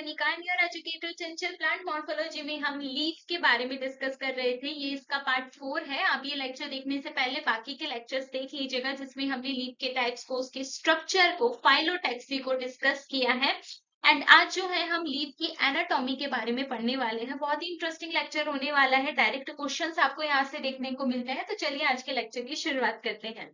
Kanika, and your educator Chanchal. Plant morphology में हम leaf के बारे में डिस्कस कर रहे थे। ये इसका पार्ट 4 है। आप ये लेक्चर देखने से पहले बाकी के लेक्चर्स देख लीजिएगा, जिसमें हमने लीफ के टाइप्स को, उसके स्ट्रक्चर को, फाइलोटैक्सी को डिस्कस किया है। एंड आज जो है हम लीफ की एनाटॉमी के बारे में पढ़ने वाले हैं। बहुत ही इंटरेस्टिंग लेक्चर होने वाला है। डायरेक्ट क्वेश्चंस आपको यहाँ से देखने को मिलते हैं। तो चलिए आज के लेक्चर की शुरुआत करते हैं।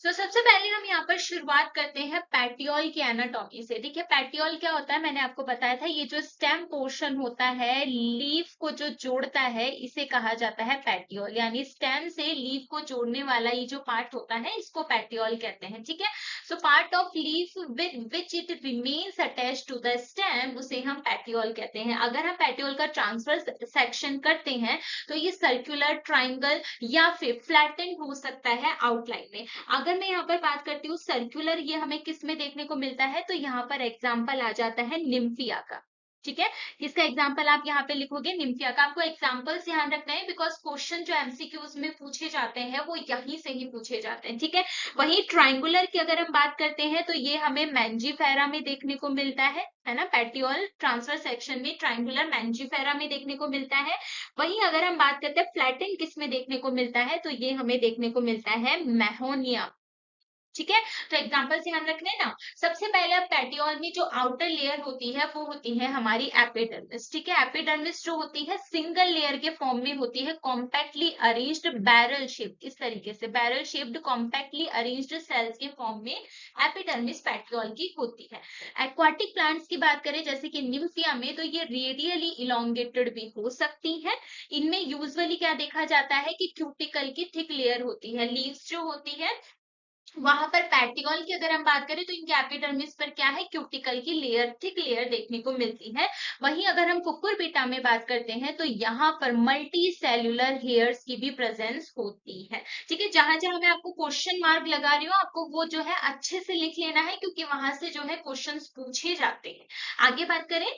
सबसे पहले हम यहाँ पर शुरुआत करते हैं पैटियोल की एनाटॉमी से। देखिए पैटियोल क्या होता है, मैंने आपको बताया था, ये जो स्टेम पोर्शन होता है लीफ को जो जोड़ता है इसे कहा जाता है पैटियोल। यानी स्टेम से लीफ को जोड़ने वाला ये जो पार्ट होता है इसको पैटियोल कहते हैं। ठीक है, so part of leaf with which it remains attach to the stem, उसे हम पैटियोल कहते हैं। अगर हम पैटियोल का ट्रांसवर्स सेक्शन करते हैं तो ये सर्कुलर, ट्राइंगल या फिर फ्लैटेंड हो सकता है आउटलाइन में। अगर मैं यहाँ पर बात करती हूँ सर्कुलर, ये हमें किस में देखने को मिलता है, तो यहाँ पर एग्जाम्पल आ जाता है निम्फिया का। ठीक है, इसका एग्जाम्पल आप यहाँ पे लिखोगे निम्फिया का। आपको एग्जाम्पल्स ध्यान रखना है, बिकॉज क्वेश्चन जो एमसीक्यूज में पूछे जाते हैं वो यहीं से ही पूछे जाते हैं। ठीक है, वही ट्राइंगुलर की अगर हम बात करते हैं तो ये हमें मैंजीफेरा में देखने को मिलता है ना। पैटियोल ट्रांसफर सेक्शन में ट्राइंगुलर मैंजीफेरा में देखने को मिलता है। वहीं अगर हम बात करते हैं फ्लैटेन किस में देखने को मिलता है, तो ये हमें देखने को मिलता है मैहोनिया। ठीक है, तो एग्जांपल ध्यान रखने ना। सबसे पहले पैटियोल में जो आउटर लेयर होती है वो होती है हमारी एपिडर्मिस। ठीक है, एपिडर्मिस जो होती है सिंगल लेयर के फॉर्म में होती है, कॉम्पैक्टली अरेंज्ड बैरल शेप। इस तरीके से barrel shaped compactly arranged cells के फॉर्म में एपिडर्मिस पैटियोल की होती है। एक्वाटिक प्लांट्स की बात करें जैसे कि निम्फिया में, तो ये रेडियली इलोंगेटेड भी हो सकती है। इनमें यूजुअली क्या देखा जाता है कि क्यूटिकल की थिक लेयर होती है। लीव्स जो होती है वहां पर पैटियोल की अगर हम बात करें तो इनके एपिडर्मिस पर क्या है, क्यूटिकल की लेयर, थिक लेयर देखने को मिलती है। वहीं अगर हम कुकुरबिटा में बात करते हैं तो यहाँ पर मल्टी सेल्यूलर हेयर्स की भी प्रेजेंस होती है। ठीक है, जहां जहां मैं आपको क्वेश्चन मार्क लगा रही हूँ आपको वो जो है अच्छे से लिख लेना है, क्योंकि वहां से जो है क्वेश्चंस पूछे जाते हैं। आगे बात करें,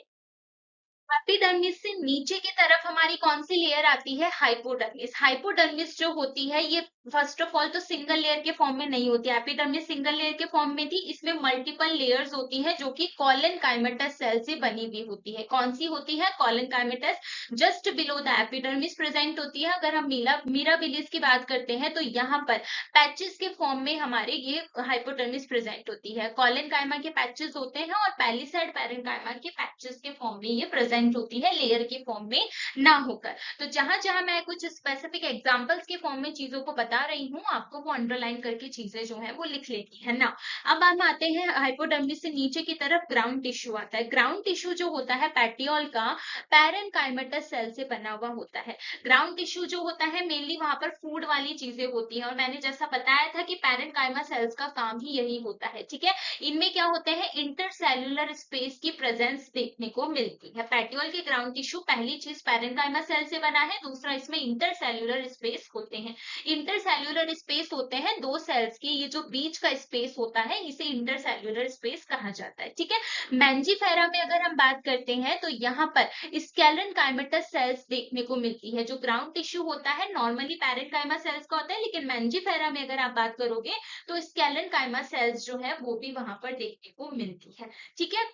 एपिडर्मिस से नीचे की तरफ हमारी कौन सी लेयर आती है, हाइपोडर्मिस। हाइपोडर्मिस जो होती है ये फर्स्ट ऑफ ऑल तो सिंगल लेयर के फॉर्म में नहीं होती। एपिडर्मिस सिंगल लेयर के फॉर्म में थी, इसमें मल्टीपल लेयर्स होती है जो कि कॉलन काइमेटस सेल से बनी हुई होती है। कौन सी होती है, collenchymatous. Just below the epidermis present होती है। अगर हम मिराबिलिस की बात करते हैं तो यहाँ पर पैचेस के फॉर्म में हमारे ये हाइपोडर्मिस प्रेजेंट होती है। कॉलन काइमा के पैचेस होते हैं और पैलिसाइड पैरेन्काइमा के पैचेस के फॉर्म में ये प्रेजेंट होती है, लेयर के फॉर्म में ना होकर। तो जहां जहां मैं कुछ स्पेसिफिक एग्जांपल्स के फॉर्म में चीजों को बता रही हूँ, आपको वो अंडरलाइन करके चीजें जो है वो लिख लेती है ना। अब हम आते हैं हाइपोडर्मिस से नीचे की तरफ, ग्राउंड टिश्यू आता है। ग्राउंड टिश्यू जो होता है पैटियोल का पैरेन्काइमेटस सेल से बना हुआ होता है। ग्राउंड टिश्यू जो होता है मेनली वहां पर फूड वाली चीजें होती है, और मैंने जैसा बताया था कि पैरेन्काइमा सेल्स का काम ही यही होता है। ठीक है, इनमें क्या होते हैं, इंटरसेल्युलर स्पेस की प्रेजेंस देखने को मिलती है। पैटियोल के ग्राउंड टिश्यू पहली चीज पैरेन्काइमा सेल से बना है, दूसरा इसमें इंटरसेल्युलर स्पेस होते हैं। इंटरसेल्युलर स्पेस होते हैं दो सेल्स की, ये जो बीच का स्पेस होता है इसे इंटरसेल्युलर स्पेस कहा जाता है। ठीक है, मैंजीफेरा में अगर हम बात करते हैं तो यहाँ पर स्केलन काइमेटस सेल्स देखने को मिलती है। जो ग्राउंड टिश्यू होता है नॉर्मली पैरेन्काइमा सेल्स का होता है, लेकिन मैंजीफेरा में अगर आप बात करोगे तो स्केलन काइमा सेल्स जो है वो भी वहां पर देखने को मिलती है। ठीक है,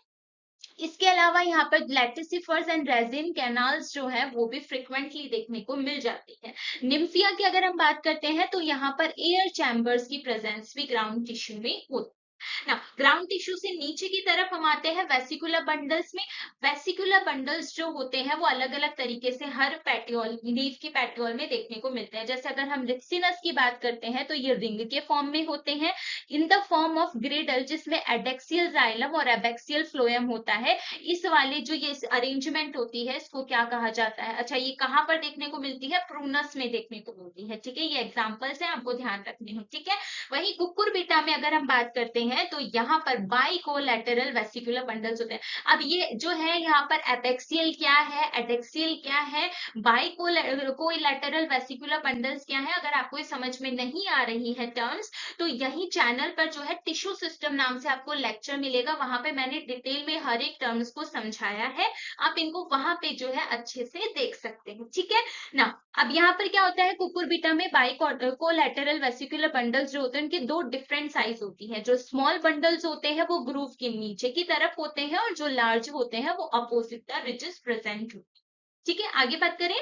इसके अलावा यहाँ पर लेटिसिफर्स एंड रेजिन कैनाल्स जो है वो भी फ्रिक्वेंटली देखने को मिल जाती है। निम्फिया की अगर हम बात करते हैं तो यहाँ पर एयर चैम्बर्स की प्रेजेंस भी ग्राउंड टिश्यू में होती है ना। ग्राउंड टिश्यू से नीचे की तरफ हम आते हैं वेसिकुलर बंडल्स में। वेसिकुलर बंडल्स जो होते हैं वो अलग अलग तरीके से हर पैटियोल, लीफ की पैटियोल में देखने को मिलते हैं। जैसे अगर हम रिक्सिनस की बात करते हैं तो ये रिंग के फॉर्म में होते हैं, in the form of Gradle, जिसमें एडेक्सियल जाइलम और एबेक्सियल फ्लोएम होता है। इस वाले जो ये अरेंजमेंट होती है इसको क्या कहा जाता है, अच्छा ये कहाँ पर देखने को मिलती है, प्रूनस में देखने को मिलती है। ठीक है, ये एग्जांपल्स हैं, आपको ध्यान रखने हैं। ठीक है, वही कुकुरबिटा में अगर हम बात करते हैं तो यहाँ पर बाइकोलैटरल वेसिकुलर बंडल्स होते हैं। अब ये जो है यहाँ पर एपेक्सियल क्या है, एडेक्सियल क्या है, बाइकोलैटरल वेसिकुलर बंडल्स क्या है, अगर आपको समझ में नहीं आ रही है टर्म्स तो यही चैनल पर जो है टिश्यू सिस्टम नाम से आपको लेक्चर मिलेगा, वहां पे मैंने डिटेल में हर एक टर्म्स को समझाया है। आप इनको वहां पे जो है अच्छे से देख सकते हैं। ठीक है ना। अब यहाँ पर क्या होता है, कुकुरबिटा में बाइकोलैटरल वेसिकुलर बंडल्स जो होते हैं होते हैं उनके दो डिफरेंट साइज होती है। जो स्मॉल बंडल्स होते हैं वो ग्रूव के नीचे की तरफ होते हैं और जो लार्ज होते हैं वो अपोजिट द रिजेस प्रेजेंट होते हैं। ठीक है, आगे बात करें।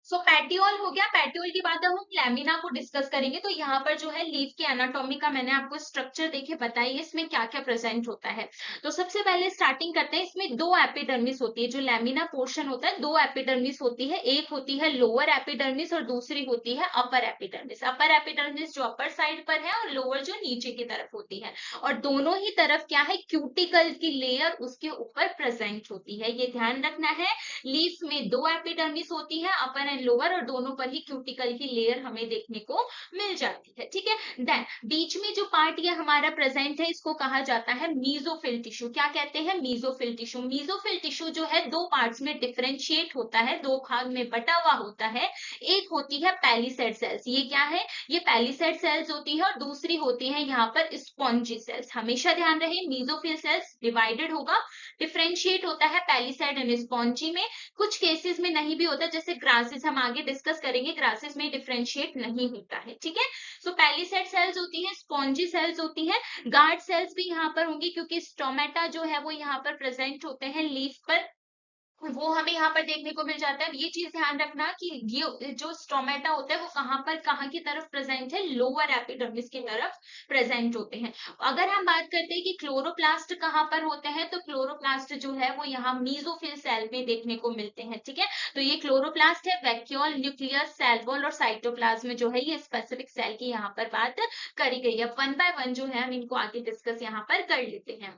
सो पैटियोल हो गया। पैटियोल के बाद अब हम लैमिना को डिस्कस करेंगे। तो यहाँ पर जो है लीफ की एनाटॉमी का मैंने आपको स्ट्रक्चर देखे बताई है, इसमें क्या क्या प्रेजेंट होता है। तो सबसे पहले स्टार्टिंग करते हैं। इसमें दो एपिडर्मिस होती है। जो लैमिना पोर्शन होता है दो एपिडर्मिस होती है। एक होती है लोअर एपिडर्मिस और दूसरी होती है अपर एपिडर्मिस। अपर एपिडर्मिस जो अपर साइड पर है और लोअर जो नीचे की तरफ होती है। और दोनों ही तरफ क्या है, क्यूटिकल की लेयर उसके ऊपर प्रेजेंट होती है। ये ध्यान रखना है। लीफ में दो एपिडर्मिस होती है, अपर एंड लोअर, और दोनों पर ही क्यूटिकल की लेयर हमें देखने को मिल जाती है। ठीक है, देन बीच में जो पार्ट ये हमारा प्रेजेंट है इसको कहा जाता है मीजोफिल टिश्यू। क्या कहते हैं, मीजोफिल टिश्यू। मीजोफिल टिश्यू जो है दो पार्ट्स में डिफरेंशिएट होता है, दो भाग में बटा हुआ होता है। एक होती है पैलिसेड सेल्स, ये क्या है, ये पैलिसेड सेल्स होती है, और दूसरी होती है यहाँ पर स्पॉन्जी सेल्स। हमेशा ध्यान रहे, मीजोफिल सेल्स डिवाइडेड होगा, डिफरेंशिएट होता है पैलिसेड एंड स्पॉन्जी में। कुछ केसेस में नहीं भी होता, जैसे ग्रासेस, हम आगे डिस्कस करेंगे, ग्रासेस में डिफरेंशिएट नहीं होता है। ठीक है, सो पैलिसेड सेल्स होती है, स्पॉन्जी सेल्स होती है, गार्ड सेल्स भी यहाँ पर होंगी क्योंकि स्टोमेटा जो है वो यहाँ पर प्रेजेंट होते हैं लीफ पर, वो हमें यहाँ पर देखने को मिल जाता है। ये चीज ध्यान रखना कि ये जो स्टोमेटा होता है वो कहाँ की तरफ प्रेजेंट है, लोअर एपिडर्मिस की तरफ प्रेजेंट होते हैं। अगर हम बात करते हैं कि क्लोरोप्लास्ट कहाँ पर होते हैं, तो क्लोरोप्लास्ट जो है वो यहाँ मीजोफिल सेल में देखने को मिलते हैं। ठीक है, तो ये क्लोरोप्लास्ट है, वैक्यूल, न्यूक्लियस, सेल वॉल और साइटोप्लाज्म जो है ये स्पेसिफिक सेल की यहाँ पर बात करी गई है। वन बाय वन जो है हम इनको आगे डिस्कस यहाँ पर कर लेते हैं।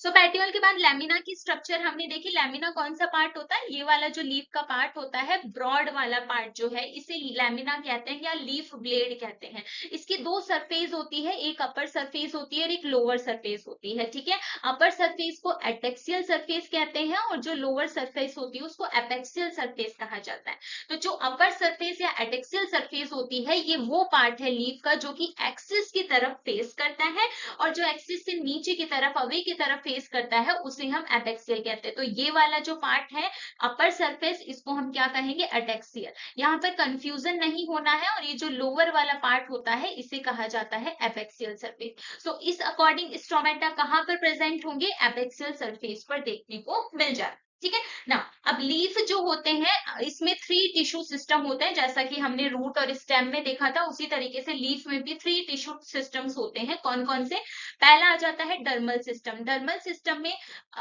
सो पैटियोल के बाद लैमिना की स्ट्रक्चर हमने देखी। लैमिना कौन सा पार्ट होता है, ये वाला जो लीफ का पार्ट होता है, ब्रॉड वाला पार्ट जो है इसे लैमिना कहते हैं या लीफ ब्लेड कहते हैं। इसकी दो सरफेस होती है, एक अपर सरफेस होती है और एक लोअर सरफेस होती है। ठीक है, अपर सरफेस को एटेक्सियल सरफेस कहते हैं और जो लोअर सरफेस होती है उसको एपेक्सियल सरफेस कहा जाता है। तो जो अपर सरफेस या एटेक्सियल सरफेस होती है ये वो पार्ट है लीफ का जो कि एक्सिस की तरफ फेस करता है, और जो एक्सिस से नीचे की तरफ, अवे की तरफ फेस करता है उसे हम एपेक्सियल कहते हैं। तो ये वाला जो पार्ट है अपर सरफेस, इसको हम क्या कहेंगे, एटेक्सियल। यहाँ पर कंफ्यूजन नहीं होना है। और ये जो लोअर वाला पार्ट होता है इसे कहा जाता है एपेक्सियल सरफेस। सो इस अकॉर्डिंग स्टोमेटा कहाँ पर प्रेजेंट होंगे, एपेक्सियल सरफेस पर देखने को मिल जाए। ठीक है ना। अब लीफ जो होते हैं इसमें थ्री टिश्यू सिस्टम होते हैं, जैसा कि हमने रूट और स्टेम में देखा था, उसी तरीके से लीफ में भी थ्री टिश्यू सिस्टम्स होते हैं। कौन कौन से, पहला आ जाता है डर्मल सिस्टम। डर्मल सिस्टम में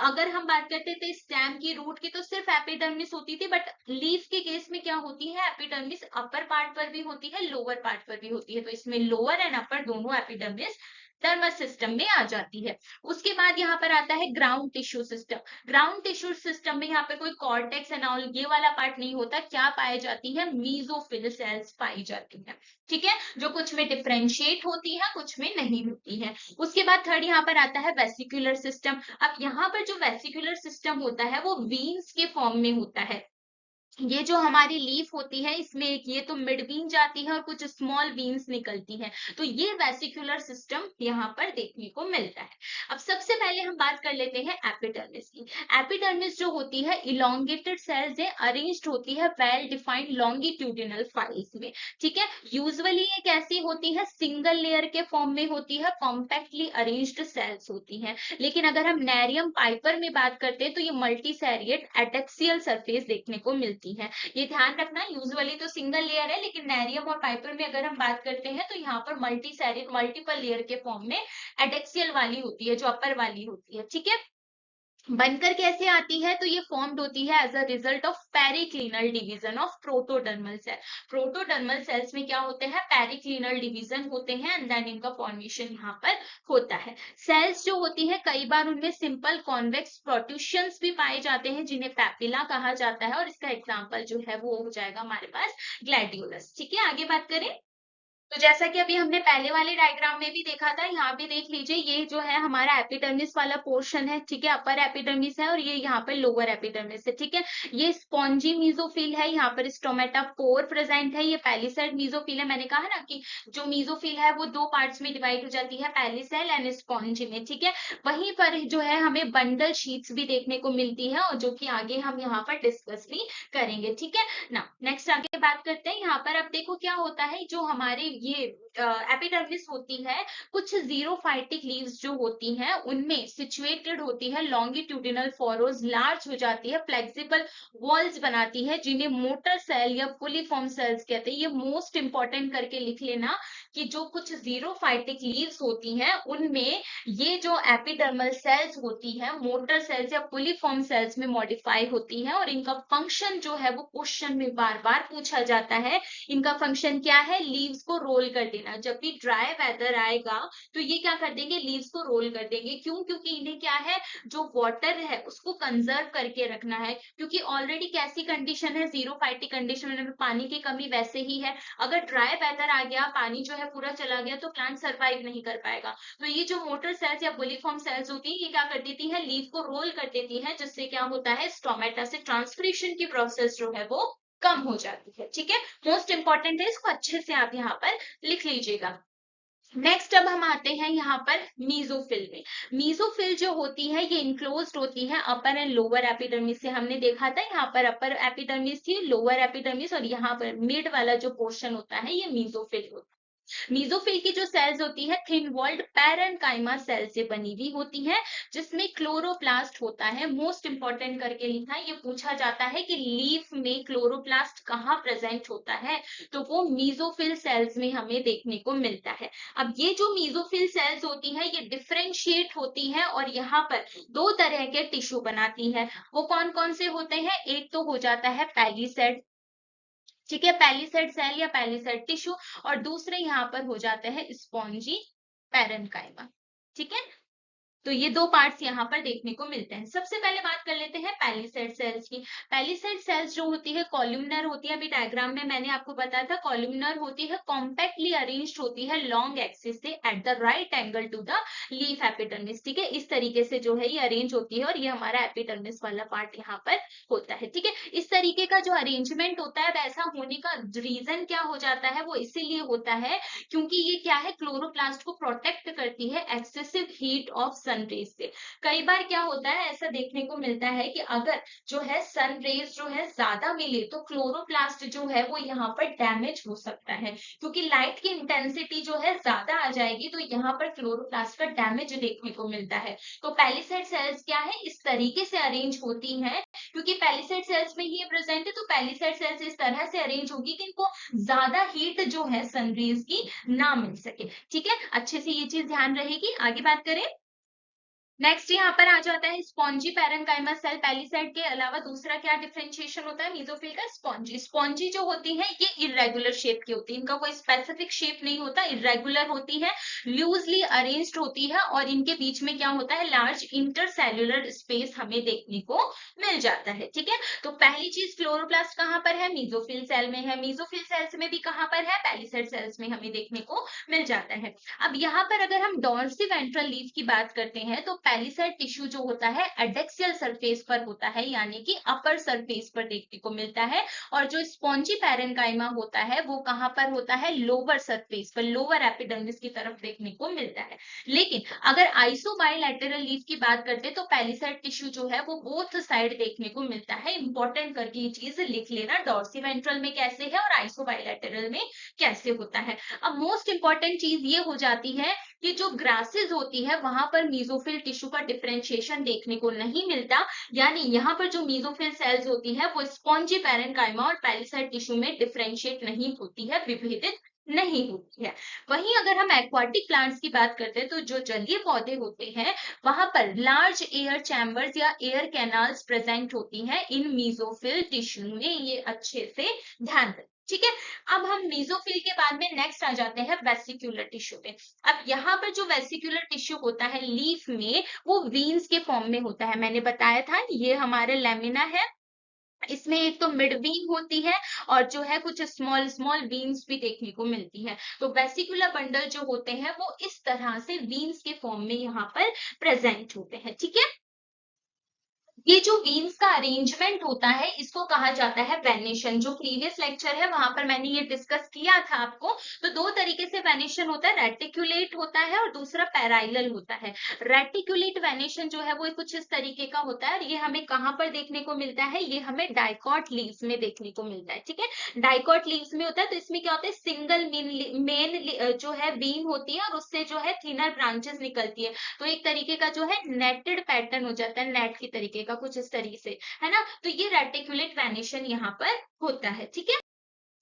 अगर हम बात करते थे स्टेम की, रूट की, तो सिर्फ एपिडर्मिस होती थी, बट लीफ के केस में क्या होती है, एपिडर्मिस अपर पार्ट पर भी होती है, लोअर पार्ट पर भी होती है। तो इसमें लोअर एंड अपर दोनों एपिडर्मिस डर्मल सिस्टम में आ जाती है। उसके बाद यहाँ पर आता है ground tissue system. Ground tissue system में यहाँ पे कोई कॉर्टेक्स एंड ऑल ये वाला पार्ट नहीं होता। क्या पाई जाती है, मीजोफिल सेल्स पाई जाती है। ठीक है, जो कुछ में डिफरेंशिएट होती है, कुछ में नहीं होती है। उसके बाद थर्ड यहाँ पर आता है वेसिकुलर सिस्टम। अब यहाँ पर जो वेसिकुलर सिस्टम होता है वो वीन्स के फॉर्म में होता है। ये जो हमारी लीफ होती है इसमें एक ये तो मिड बीन जाती है और कुछ स्मॉल बीन्स निकलती हैं। तो ये वेसिकुलर सिस्टम यहाँ पर देखने को मिलता है। अब सबसे पहले हम बात कर लेते हैं एपिडर्मिस की। एपिडर्मिस जो होती है इलोंगेटेड सेल्स है, अरेंज्ड होती है वेल डिफाइंड लॉन्गिट्यूडिनल फाइल्स में। ठीक है, यूजुअली ये कैसी होती है, सिंगल लेयर के फॉर्म में होती है, कॉम्पैक्टली अरेंज्ड सेल्स होती हैं। लेकिन अगर हम नेरियम पाइपर में बात करते हैं तो ये मल्टीसेरिएट एटेक्सियल सरफेस देखने को मिलती है। ये ध्यान रखना, यूजुअली तो सिंगल लेयर है, लेकिन नेरियम और पाइपर में अगर हम बात करते हैं तो यहाँ पर मल्टीसेरिएट मल्टीपल लेयर के फॉर्म में एडेक्सियल वाली होती है, जो अपर वाली होती है। ठीक है, बनकर कैसे आती है, तो ये फॉर्म्ड होती है as a result of periclinal division of protodermal cell. Protodermal cells में क्या होते हैं, पेरिक्लिनल डिवीजन होते हैं एंड देन इनका फॉर्मेशन यहाँ पर होता है। सेल्स जो होती है कई बार उनमें सिंपल कॉन्वेक्स प्रोट्रूशंस भी पाए जाते हैं जिन्हें पैपिला कहा जाता है, और इसका एग्जाम्पल जो है वो हो जाएगा हमारे पास ग्लैडियोलस। ठीक है, आगे बात करें। तो जैसा कि अभी हमने पहले वाले डायग्राम में भी देखा था, यहाँ भी देख लीजिए, ये जो है हमारा एपिडर्मिस वाला पोर्शन है। ठीक है, अपर एपिडर्मिस है और ये यहाँ पर लोअर एपिडर्मिस है। ठीक है, ये स्पॉन्जी मीजोफिल है, यहाँ पर स्टोमेटा पोर प्रेजेंट है। ये पैलिसेड मीजोफिल है। मैंने कहा ना कि जो मीजोफिल है वो दो पार्ट्स में डिवाइड हो जाती है, पैलिसेल एंड स्पॉन्जी में। ठीक है, वहीं पर जो है हमें बंडल शीट्स भी देखने को मिलती है, और जो कि आगे हम यहाँ पर डिस्कस भी करेंगे। ठीक है ना, नेक्स्ट आगे बात करते हैं। यहाँ पर अब देखो क्या होता है, जो हमारे ये एपिडर्मिस होती है, कुछ जीरोफाइटिक लीव्स जो होती हैं उनमें सिचुएटेड होती है लॉन्गिट्यूडिनल फॉरोज, लार्ज हो जाती है, फ्लेक्सिबल वॉल्स बनाती है, जिन्हें मोटर सेल या पुलिफॉर्म सेल्स कहते हैं। ये मोस्ट इंपॉर्टेंट करके लिख लेना कि जो कुछ जीरोफाइटिक लीव्स होती हैं उनमें ये जो एपिडर्मल सेल्स होती हैं मोटर सेल्स या पुलिफॉर्म सेल्स में मॉडिफाई होती हैं, और इनका फंक्शन जो है वो क्वेश्चन में बार बार पूछा जाता है। इनका फंक्शन क्या है? लीव्स को रोल कर देना। जब भी ड्राई वेदर आएगा तो ये क्या कर देंगे? लीव्स को रोल कर देंगे। क्यों? क्योंकि इन्हें क्या है, जो वाटर है उसको कंजर्व करके रखना है, क्योंकि ऑलरेडी कैसी कंडीशन है, जीरोफाइटिक कंडीशन में पानी की कमी वैसे ही है। अगर ड्राई वेदर आ गया, पानी जो है पूरा चला गया, तो प्लांट सर्वाइव नहीं कर पाएगा। तो ये जो मोटर सेल्स या बुलिफॉर्म सेल्स होती है, ये क्या कर देती है? लीव को रोल कर देती है, जिससे क्या होता है, स्टोमेटा से ट्रांसपिरेशन की प्रोसेस जो है वो कम हो जाती है। ठीक है, मोस्ट इंपॉर्टेंट है, इसको अच्छे से आप यहाँ पर लिख लीजिएगा। नेक्स्ट अब हम आते हैं यहाँ पर मीजोफिल में। मीजोफिल जो होती है ये इनक्लोज्ड होती है अपर एंड लोअर एपिडर्मिस से। हमने देखा था यहाँ पर अपर एपिडर्मिस थी, लोअर एपिडर्मिस, और यहाँ पर मिड वाला जो पोर्शन होता है ये मीजोफिल होता है। मीजोफिल की जो सेल्स होती है थिन वॉल्ड पैरेन्काइमा सेल से बनी हुई होती है, जिसमें क्लोरोप्लास्ट होता है। मोस्ट इंपॉर्टेंट करके लिखना है, ये पूछा जाता है कि लीफ में क्लोरोप्लास्ट कहाँ प्रेजेंट होता है, तो वो मीजोफिल सेल्स में हमें देखने को मिलता है। अब ये जो मीजोफिल सेल्स होती है ये डिफरेंशिएट होती है और यहाँ पर दो तरह के टिश्यू बनाती है। वो कौन कौन से होते हैं? एक तो हो जाता है पैलीसेड, ठीक है, पैलीसेड सेल या पैलीसेड टिश्यू, और दूसरे यहाँ पर हो जाते हैं स्पॉन्जी पैरेन्काइमा। ठीक है, तो ये दो पार्ट्स यहाँ पर देखने को मिलते हैं। सबसे पहले बात कर लेते हैं पैलीसेड सेल्स की। पैलीसेड सेल्स जो होती है कॉलमनर होती है। अभी डायग्राम में मैंने आपको बताया था कॉलमनर होती है, कॉम्पैक्टली अरेंज्ड होती है लॉन्ग एक्सिस से at the right angle to the leaf epidermis. ठीक है, इस तरीके से जो है ये अरेंज होती है और ये हमारा एपिडर्मिस वाला पार्ट यहाँ पर होता है। ठीक है, इस तरीके का जो अरेंजमेंट होता है वैसा होने का रीजन क्या हो जाता है, वो इसीलिए होता है क्योंकि ये क्या है, क्लोरोप्लास्ट को प्रोटेक्ट करती है excessive heat of sun rays से। कई बार क्या होता है, ऐसा देखने को मिलता है कि अगर जो है सन रेज जो है ज्यादा मिले तो क्लोरोप्लास्ट जो है वो यहाँ पर डैमेज हो सकता है, क्योंकि लाइट की इंटेंसिटी जो है ज्यादा आ जाएगी तो यहाँ पर क्लोरोप्लास्ट का डैमेज देखने को मिलता है। तो पैलीसेड सेल्स क्या है, इस तरीके से अरेंज होती हैं, क्योंकि पैलीसेड सेल्स में ही प्रेजेंट है, तो पैलीसेड सेल्स इस तरह से अरेंज होगी कि इनको ज्यादा हीट जो है सनरेज की ना मिल सके। ठीक है, अच्छे से ये चीज ध्यान रहेगी। आगे बात करें, नेक्स्ट यहाँ पर आ जाता है स्पॉन्जी पैरेन्काइमा सेल। पैलीसेड के अलावा दूसरा क्या डिफरेंशिएशन होता है मीजोफिल का? स्पॉन्जी। स्पॉन्जी जो होती है ये इरेगुलर शेप की होती है, इनका कोई स्पेसिफिक शेप नहीं होता, इरेगुलर होती है, लूजली अरेंज्ड होती है, और इनके बीच में क्या होता है, लार्ज इंटरसेल्युलर स्पेस हमें देखने को मिल जाता है। ठीक है, तो पहली चीज क्लोरोप्लास्ट कहाँ पर है? मीजोफिल सेल में है। मीजोफिल सेल्स में भी कहाँ पर है? पैलीसेड सेल्स में हमें देखने को मिल जाता है। अब यहाँ पर अगर हम डॉर्सिवेंट्रल लीफ की बात करते हैं तो पैलीसेड टिश्यू जो होता है एडेक्सियल सरफेस पर होता है, यानी कि अपर सरफेस पर देखने को मिलता है, और जो स्पॉन्जी पैरेन्काइमा होता है वो कहाँ पर होता है? लोअर सरफेस पर, लोअर एपिडर्मिस की तरफ देखने को मिलता है। लेकिन अगर आइसोबाइलैटरल लीफ की बात करते हैं तो पैलीसेड टिश्यू जो है वो बोथ साइड देखने को मिलता है। इंपॉर्टेंट करके ये चीज लिख लेना, डॉर्सिवेंट्रल में कैसे है और आइसोबाइलैटरल में कैसे होता है। अब मोस्ट इंपॉर्टेंट चीज ये हो जाती है कि जो ग्रासेस होती है वहां पर मीजोफिल टिश्यू का डिफरेंशिएशन देखने को नहीं मिलता, यानी यहाँ पर जो मीजोफिल सेल्स होती है वो स्पॉन्जी पैरेन्काइमा और पैलीसेड टिश्यू में डिफरेंशिएट नहीं होती है, विभेदित नहीं होती है। वहीं अगर हम एक्वाटिक प्लांट्स की बात करते हैं तो जो जलीय पौधे होते हैं वहां पर लार्ज एयर चैम्बर्स या एयर कैनाल्स प्रेजेंट होती हैं इन मीजोफिल टिश्यू में, ये अच्छे से ध्यान रखें। ठीक है, अब हम मीजोफिल के बाद में नेक्स्ट आ जाते हैं वेसिकुलर टिश्यू पे। अब यहाँ पर जो वेसिकुलर टिश्यू होता है लीफ में वो वीन्स के फॉर्म में होता है। मैंने बताया था ये हमारे लेमिना है, इसमें एक तो मिड वीन होती है और जो है कुछ स्मॉल स्मॉल वीन्स भी देखने को मिलती है। तो वेसिकुलर बंडल जो होते हैं वो इस तरह से वीन्स के फॉर्म में यहाँ पर प्रेजेंट होते हैं। ठीक है, ये जो व्हील्स का अरेंजमेंट होता है इसको कहा जाता है वेनेशन। जो प्रीवियस लेक्चर है वहां पर मैंने ये डिस्कस किया था आपको। तो दो तरीके से वेनेशन होता है, रेटिकुलेट होता है और दूसरा पैराइलल होता है। रेटिकुलेट वेनेशन जो है वो कुछ इस तरीके का होता है और ये हमें कहाँ पर देखने को मिलता है, ये हमें डाइकॉट लीव्स में देखने को मिलता है। ठीक है, डाइकॉट लीव्स में होता है। तो इसमें क्या होता है, सिंगल मेन जो है बीम होती है और उससे जो है थिनर ब्रांचेस निकलती है। तो एक तरीके का जो है नेटेड पैटर्न हो जाता है, नेट की तरीके का कुछ इस तरीके से, है ना। तो ये रेटिकुलेट वेनेशन यहाँ पर होता है। ठीक है,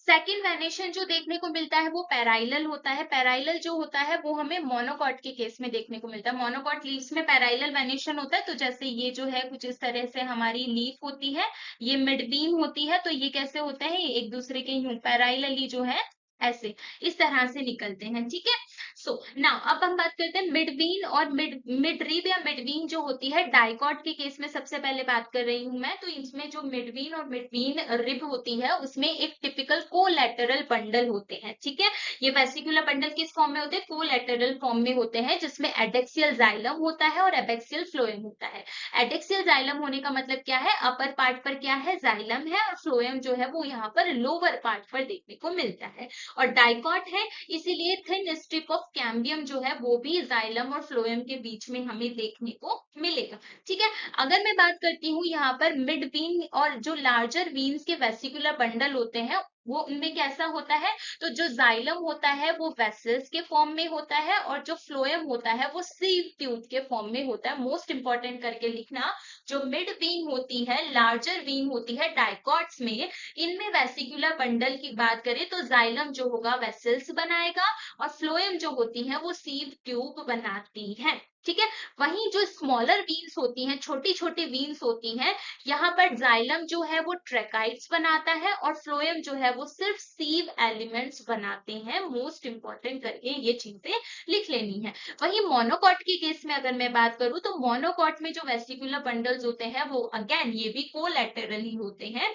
सेकंड वेनेशन जो देखने को मिलता है वो पैराइलल होता है। पैराइलल जो होता है वो हमें मोनोकॉट के केस में देखने को मिलता है। मोनोकॉट लीव्स में पैराइलल वेनेशन होता है। तो जैसे ये जो है कुछ इस तरह से हमारी लीफ होती है, ये मिड बीम होती है। तो ये कैसे होता है, एक दूसरे के यूं पैराइलली जो है ऐसे इस तरह से निकलते हैं। ठीक है, सो नाउ अब हम बात करते हैं मिड बीन और मिड रिब या मिड बीन जो होती है डाइकॉट के केस में सबसे पहले बात कर रही हूं मैं। तो इसमें जो मिड बीन और मिड बीन रिब होती है उसमें एक टिपिकल कोलैटरल बंडल होते हैं। ठीक है, ये वेसिकुलर बंडल किस फॉर्म में होते हैं, कोलैटरल फॉर्म में होते हैं, जिसमें एडेक्सियल जाइलम होता है और एबैक्सियल फ्लोएम होता है। एडेक्सियल जाइलम होने का मतलब क्या है, अपर पार्ट पर क्या है, जाइलम है, और फ्लोएम जो है वो यहाँ पर लोअर पार्ट पर देखने को मिलता है। और डाइकॉट है इसीलिए थिन स्ट्रिप ऑफ कैम्बियम जो है वो भी जाइलम और फ्लोएम के बीच में हमें देखने को मिलेगा। ठीक है, अगर मैं बात करती हूँ यहाँ पर मिड वीन और जो लार्जर वीन्स के वेसिकुलर बंडल होते हैं वो उनमें कैसा होता है, तो जो जाइलम होता है वो वेसल्स के फॉर्म में होता है और जो फ्लोएम होता है वो सीव ट्यूब के फॉर्म में होता है। मोस्ट इंपॉर्टेंट करके लिखना, जो मिड वीन होती है, लार्जर वीन होती है डाइकॉट्स में, इनमें वेसिकुलर बंडल की बात करें तो जाइलम जो होगा वेसल्स बनाएगा और फ्लोएम जो होती है वो सीव ट्यूब बनाती है। ठीक है, वहीं जो स्मॉलर वीन्स होती हैं, छोटी छोटी वीन्स होती हैं, यहाँ पर जाइलम जो है वो ट्रेकाइट्स बनाता है और फ्लोएम जो है वो सिर्फ सीव एलिमेंट्स बनाते हैं। मोस्ट इंपॉर्टेंट करके ये चीजें लिख लेनी है। वहीं मोनोकॉट के केस में अगर मैं बात करूं तो मोनोकॉट में जो वेसिकुलर बंडल्स होते हैं वो अगेन ये भी कोलैटरली होते हैं।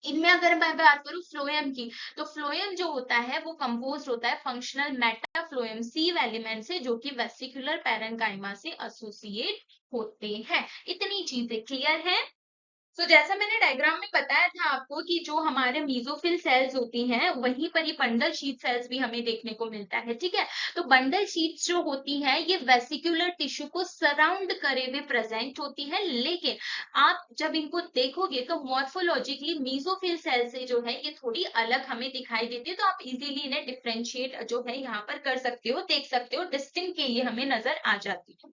इनमें अगर मैं बात करूं फ्लोएम की, तो फ्लोएम जो होता है वो कंपोज होता है फंक्शनल मेटाफ्लोएम सीव एलिमेंट से, जो कि वेसिकुलर पैरेन्काइमा से एसोसिएट होते हैं। इतनी चीजें क्लियर है। तो जैसा मैंने डायग्राम में बताया था आपको कि जो हमारे मीजोफिल सेल्स होती हैं वहीं पर ये बंडल शीट सेल्स भी हमें देखने को मिलता है। ठीक है, तो बंडल शीट्स जो होती हैं ये वेसिकुलर टिश्यू को सराउंड करे हुए प्रेजेंट होती है, लेकिन आप जब इनको देखोगे तो मॉर्फोलॉजिकली मीजोफिल सेल से जो है ये थोड़ी अलग हमें दिखाई देती है। तो आप इजीली इन्हें डिफ्रेंशिएट जो है यहाँ पर कर सकते हो, देख सकते हो, डिस्टिंक्ट के लिए हमें नजर आ जाती है।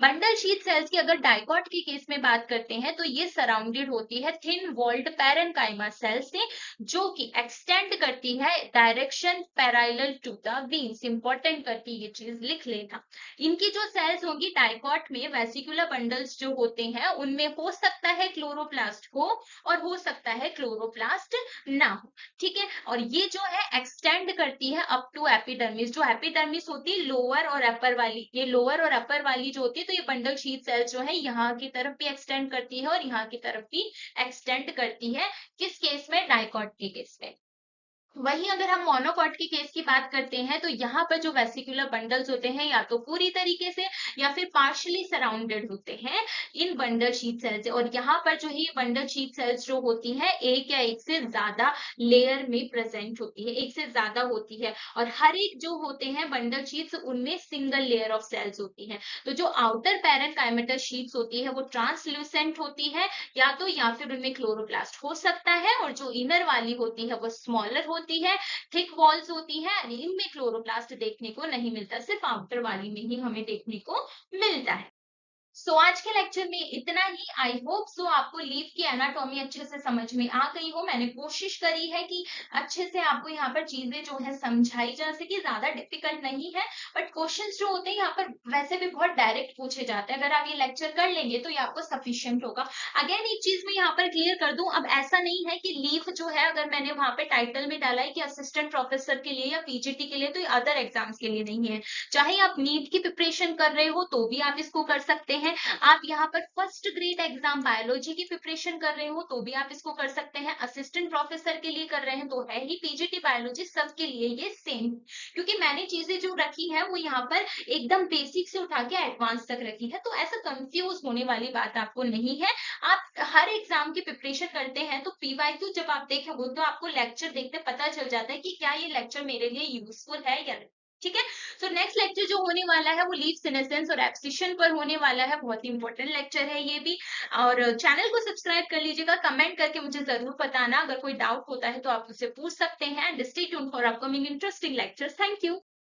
बंडल शीट सेल्स की अगर डाइकॉट के केस में बात करते हैं तो ये सराउंडेड होती है थिन वॉल्ड पैरेन्काइमा सेल से, जो कि एक्सटेंड करती है direction parallel to the veins. Important करके ये चीज लिख लेना। इनकी जो सेल्स होंगी डाइकॉट में, वेसिकुलर बंडल्स जो होते हैं उनमें हो सकता है क्लोरोप्लास्ट हो और हो सकता है क्लोरोप्लास्ट ना हो। ठीक है, और ये जो है एक्सटेंड करती है अप टू एपिडर्मिस। जो एपिडर्मिस होती है लोअर और अपर वाली, ये लोअर और अपर वाली जो होती है, तो ये बंडल शीट सेल्स जो है यहाँ की तरफ भी एक्सटेंड करती है और यहाँ की तरफ भी एक्सटेंड करती है। किस केस में, डाइकॉट के केस में। वहीं अगर हम मोनोकॉट के केस की बात करते हैं तो यहाँ पर जो वेसिकुलर बंडल्स होते हैं या तो पूरी तरीके से या फिर पार्शियली सराउंडेड होते हैं इन बंडल शीट सेल से। और यहाँ पर जो है बंडल शीट सेल्स जो होती है एक या एक से ज्यादा लेयर में प्रेजेंट होती है, एक से ज्यादा होती है। और हर एक जो होते हैं बंडल शीट्स उनमें सिंगल लेयर ऑफ सेल्स होती है। तो जो आउटर पैरेन्काइमेटस शीट्स होती है वो ट्रांसल्यूसेंट होती है या फिर उनमें क्लोरोप्लास्ट हो सकता है, और जो इनर वाली होती है वो स्मॉलर होती है, थिक वॉल्स होती है, इनमें क्लोरोप्लास्ट देखने को नहीं मिलता, सिर्फ आउटर वाली में ही हमें देखने को मिलता है। आज के लेक्चर में इतना ही। आई होप सो आपको लीफ की एनाटॉमी अच्छे से समझ में आ गई हो। मैंने कोशिश करी है कि अच्छे से आपको यहाँ पर चीजें जो है समझाई जा सके, ज्यादा डिफिकल्ट नहीं है। बट क्वेश्चंस जो होते हैं यहाँ पर वैसे भी बहुत डायरेक्ट पूछे जाते हैं, अगर आप ये लेक्चर कर लेंगे तो ये आपको सफिशियंट होगा। अगेन एक चीज मैं यहाँ पर क्लियर कर दूं, अब ऐसा नहीं है कि लीफ जो है अगर मैंने वहां पे टाइटल में डाला है कि असिस्टेंट प्रोफेसर के लिए या पीजीटी के लिए, तो ये अदर एग्जाम्स के लिए नहीं है। चाहे आप नीट की प्रिपरेशन कर रहे हो तो भी आप इसको कर सकते हैं, हैं। आप यहाँ पर फर्स्ट ग्रेड एग्जाम बायोलॉजी की प्रिपरेशन कर रहे हो तो भी आप इसको कर सकते हैं, असिस्टेंट प्रोफेसर के लिए कर रहे हैं तो है ही, पीजीटी बायोलॉजी सबके लिए ये सेम, क्योंकि मैंने चीजें जो रखी है वो यहाँ पर एकदम बेसिक से उठा के एडवांस तक रखी है, तो ऐसा कंफ्यूज होने वाली बात आपको नहीं है। आप हर एग्जाम की प्रिपरेशन करते हैं तो पीवाईक्यू जब आप देखें वो तो आपको लेक्चर देखते पता चल जाता है कि क्या ये लेक्चर मेरे लिए यूजफुल है या नहीं। ठीक है, तो नेक्स्ट लेक्चर जो होने वाला है वो लीव सीनेसेंस और एब्सिशन पर होने वाला है, बहुत ही इंपॉर्टेंट लेक्चर है ये भी। और चैनल को सब्सक्राइब कर लीजिएगा, कमेंट करके मुझे जरूर बताना, अगर कोई डाउट होता है तो आप मुझसे पूछ सकते हैं। And stay tuned for upcoming interesting lectures. Thank you.